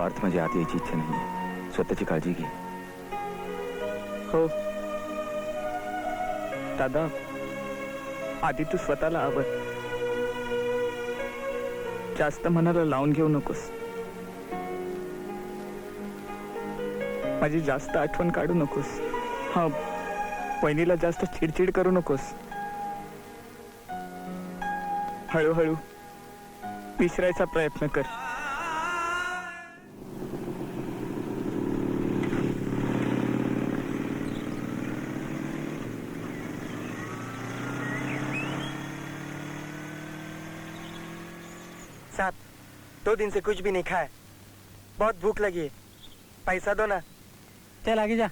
पार्थ माझी आत यायची इच्छा नाही. स्वतःची काळजी घे. हो दादा, आधी तू स्वतःला आवर. जास्त मनाला लावून घेऊ नकोस. माझी जास्त आठवण काढू नकोस. हा, बहिणीला जास्त चिडचिड करू नकोस. हळूहळू विसरायचा प्रयत्न कर. साहब, 2 दिन से कुछ भी नहीं खाया, बहुत भूख लगी है, पैसा दो ना. चल आगे जा.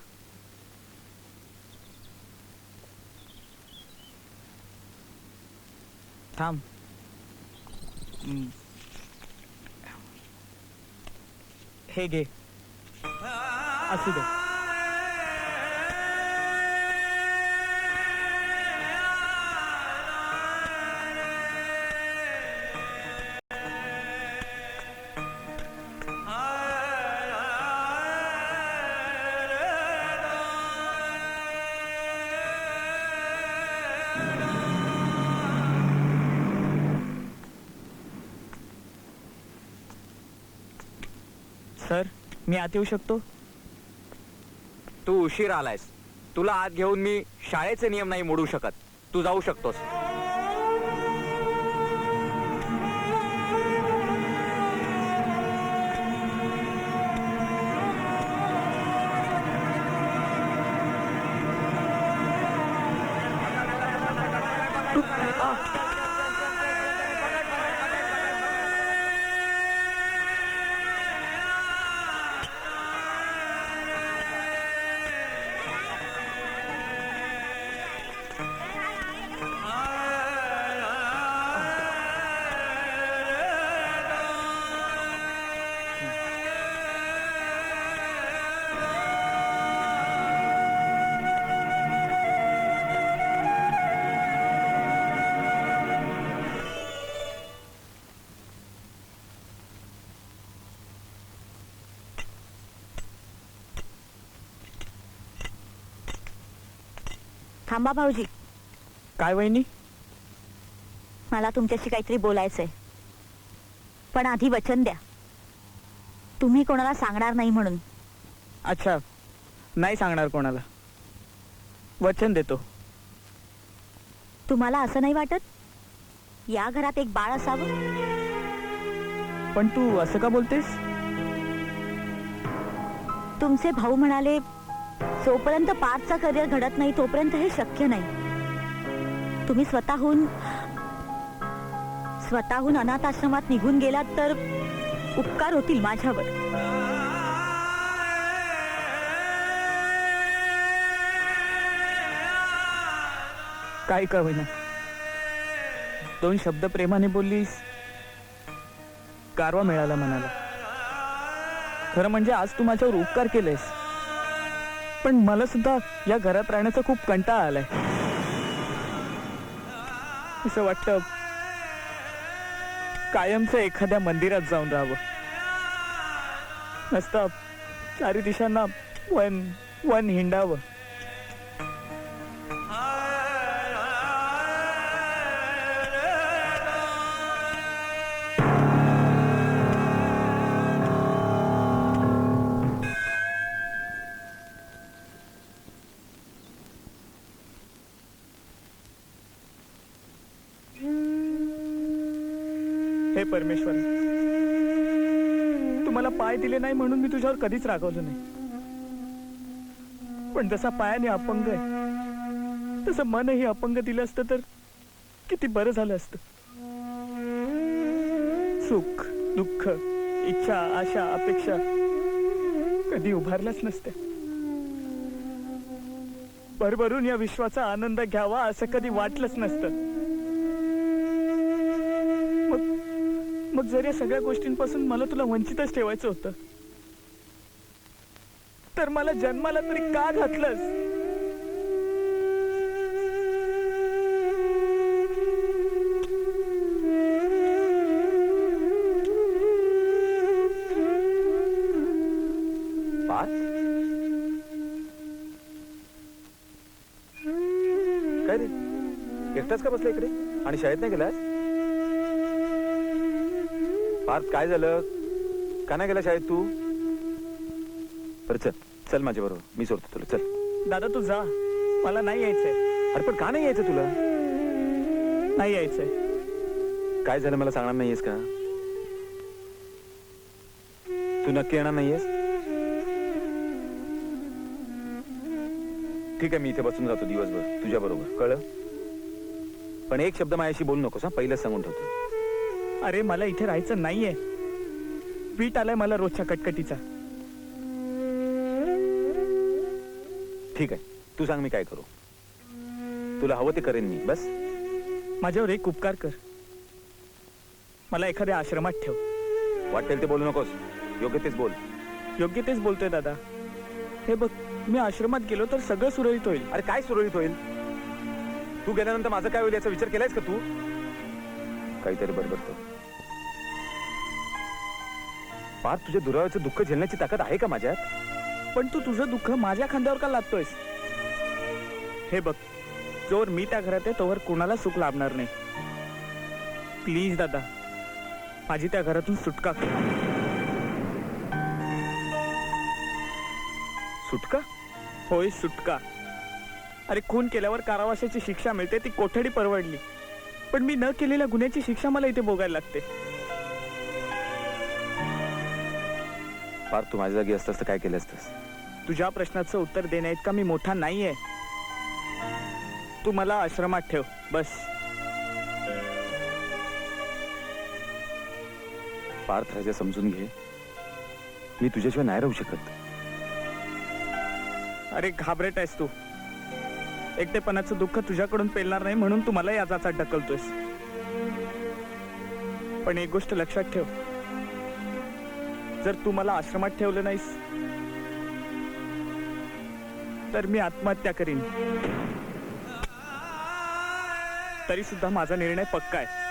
थांब. हे घे, असू दे. सर, मी आत येऊ शकतो? तू उशीर आलायस. तुला आत घेऊन मी शाळेचे नियम नाही मोडू शकत. तू जाऊ शकतोस. थांबा भाऊजी, काय वहिनी? मला तुमच्याशी काहीतरी बोलायचंय, पण आधी वचन द्या. तुम्ही कोणाला सांगणार नाही म्हणून. अच्छा, नाही सांगणार कोणाला. वचन देतो. तुम्हाला असं नाही वाटत या घरात एक बाळ असावं? पण तू असं का बोलतेस? तुमचे भाऊ म्हणाले, जोपर्यंत पार्थचं करिअर घडत नाही तोपर्यंत हे शक्य नाही. तुम्ही स्वतःहून अनाथ आश्रमात निघून गेलात तर उपकार होतील माझ्यावर. काय का होईना, 2 शब्द प्रेमाने बोललीस, गारवा मिळाला मनाला. खरं म्हणजे आज तू माझ्यावर उपकार केलेस, पण मला सुद्धा या घरात राहण्याचा खूप कंटाळा आलाय. असं वाटतं कायमचं एखाद्या मंदिरात जाऊन राहावं. नसतं 4 दिशांना वन हिंडावं. हे परमेश्वर, तू मला पाय दिले नाही म्हणून मी तुझ्यावर कधीच रागवलं नाही. पण जसा पायाने अपंग आहे तसं मनही अपंग दिलं असतं तर किती बरं झालं असतं. सुख, दुःख, इच्छा, आशा, अपेक्षा कधी उभारल्याच नसत्या. भरभरून या विश्वाचा आनंद घ्यावा असं कधी वाटलंच नसतं. मग जर या सगळ्या गोष्टींपासून मला तुला वंचितच ठेवायचं होतं तर मला जन्माला तरी का घातलंस? एकटाच का बसला इकडे आणि शाळेत नाही गेलास? पार्थ काय झालं? का नाही गेला शाळेत तू? बरं चल चल माझ्या बरोबर, मी सोडतो तुला, चल. दादा तू जा, मला नाही यायचंय. अरे पण का नाही यायचं तुला? नाही यायचंय. काय झालं मला सांगणार नाहीयेस का? तू नक्की येणार नाहीयेस? ठीक आहे, मी इथे बसून जातो दिवसभर तुझ्या बरोबर, कळलं? पण एक शब्द माझ्याशी बोलू नकोस हा, पहिलेच सांगून ठेवतो. अरे मला इथे राहायचं नाहीये. वीट आलाय मला रोजच्या कटकटीचा. ठीक आहे, तू सांग मी काय करू? तुला हवं ते करेन मी, बस. माझ्यावर एक उपकार कर, मला एखाद्या आश्रमात ठेव. वाटेल ते बोलू नकोस, योग्य तेच बोल. योग्य तेच बोलतोय दादा. हे बघ, मी आश्रमात गेलो तर सगळं सुरळीत होईल. अरे काय सुरळीत होईल? तू गेल्यानंतर माझं काय होईल याचा विचार केलायस का तू? काहीतरी बडबडतो. पार तुझ्या दुराव्याचं दुःख झेलण्याची ताकद आहे का माझ्यात? पण तू तुझं दुःख माझ्या खांद्यावर का लादतोयस? हे बघ, जोवर मी त्या घरात आहे तोवर कोणाला सुख लाभणार नाही. प्लीज दादा, माझी त्या घरातून सुटका कर. सुटका? होय, सुटका. अरे खून केल्यावर कारावासाची शिक्षा मिळते, ती कोठडी परवडली. पण मी न केलेल्या गुन्ह्याची शिक्षा मला इथे भोगायला लागते. पार तू माझ्या जागी असतास तर काय केलं असतंस? तुझ्या प्रश्नाचं उत्तर देण्याइतका मी मोठा नाहीये. तू मला आश्रमात ठेव, बस. पार्थ राजा समजून घे, मी तुझ्याशिवाय नाही राहू शकत. अरे घाबरट आहेस तू. एकटेपणाचं दुःख तुझ्याकडून पेलणार नाही म्हणून तू मला याचा ढकलतोयस. पण एक गोष्ट लक्षात ठेव, जर तू मला आश्रमात ठेवलं नाहीस तर मी आत्महत्या करीन. तरी सुद्धा माझा निर्णय पक्का आहे.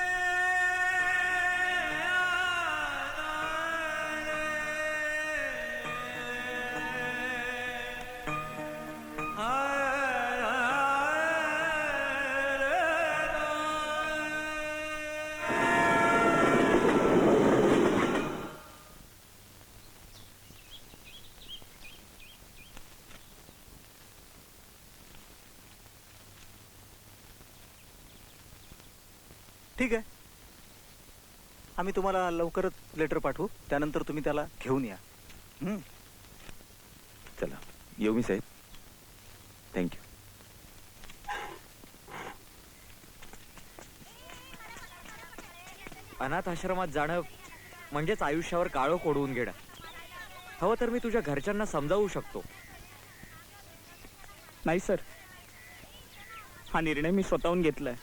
ठीक आहे, आम्ही तुम्हाला लवकरच लेटर पाठवू, त्यानंतर तुम्ही त्याला घेऊन या. चला येऊ मी साहेब. थँक्यू. अनाथ आश्रमात जाणं म्हणजेच आयुष्यावर काळो कोडवून घेणं. हवं तर मी तुझ्या घरच्यांना समजावू शकतो. नाही सर, हा निर्णय मी स्वतःहून घेतलाय.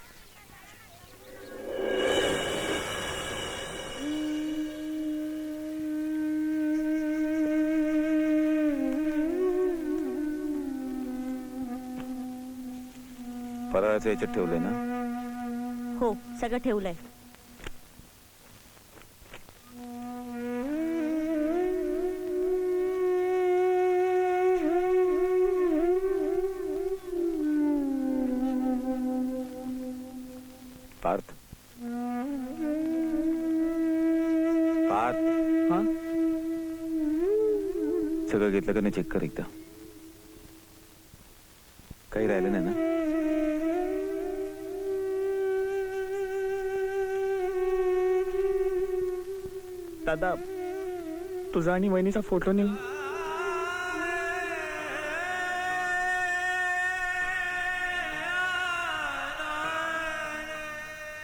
फराळाचं याच्यात ठेवलंय ना? हो, सगळं ठेवलंय. पार्थ, पार्थ, हा, सगळं घेतलं का नाही चेक कर एकदा. काही राहिलं नाही ना? दादा, तुझा आणि वहिनीचा फोटो नाही.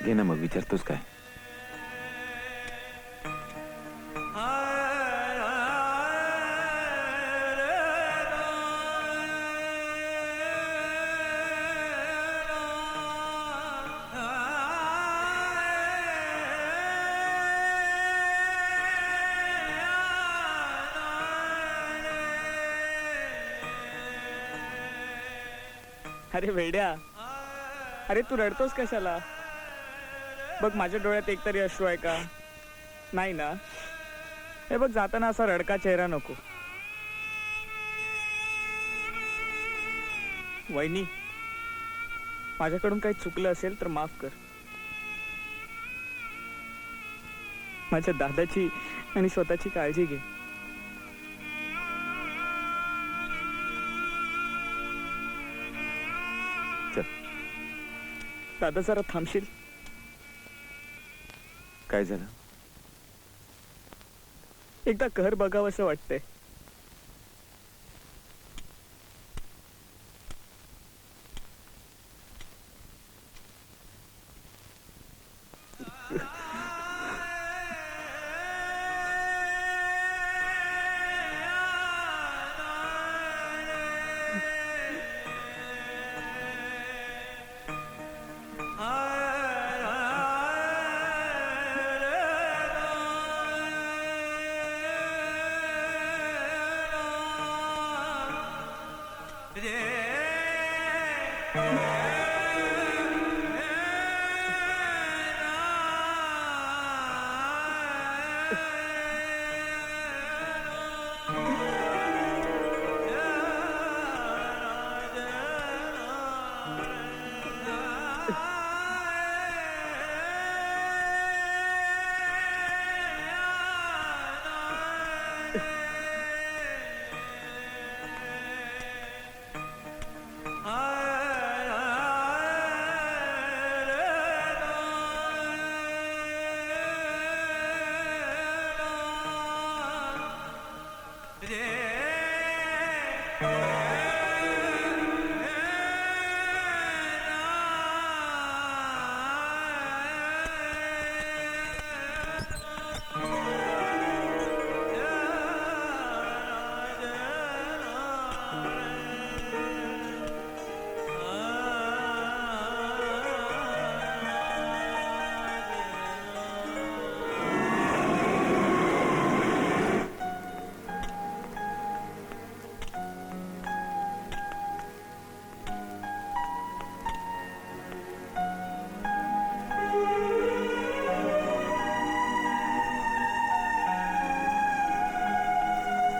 घे ना मग, विचारतोस काय? अरे वेड्या, अरे तू रडतोस कशाला? बघ, माझ्या डोळ्यात एकतरी अश्रू आहे का? नाही ना? हे बघ, जाताना असा रडका चेहरा नको. वहिनी, माझ्याकडून काही चुकलं असेल तर माफ कर. माझ्या दादाची आणि स्वतःची काळजी घे. चल. दादा जरा थांबशील? काय झालं? एकदा घर बघावं असं वाटतंय.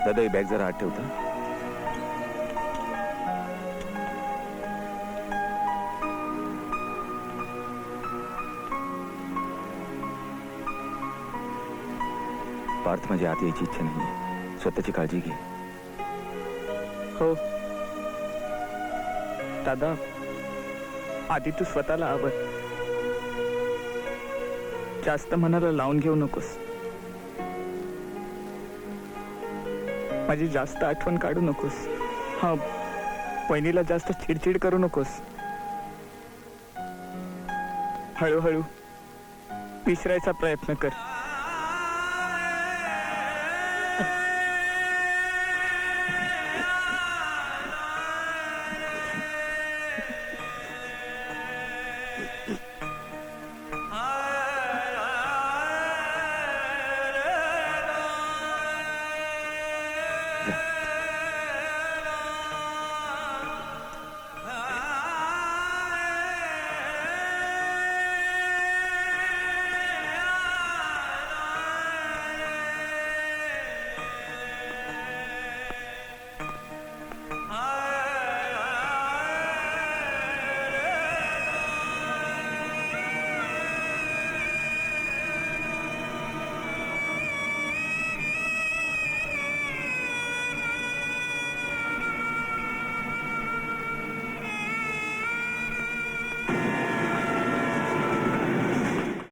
दादा ही बॅग जरा आत ठेवता. पार्थ माझी आत यायची इच्छा नाही. स्वतःची काळजी घे. हो दादा, आधी तू स्वतःला आवर. जास्त मनाला लावून घेऊ नकोस. माझी जास्त आठवण काढू नकोस. हा, बहिणीला जास्त चिडचिड करू नकोस. हळूहळू विसरायचा प्रयत्न कर.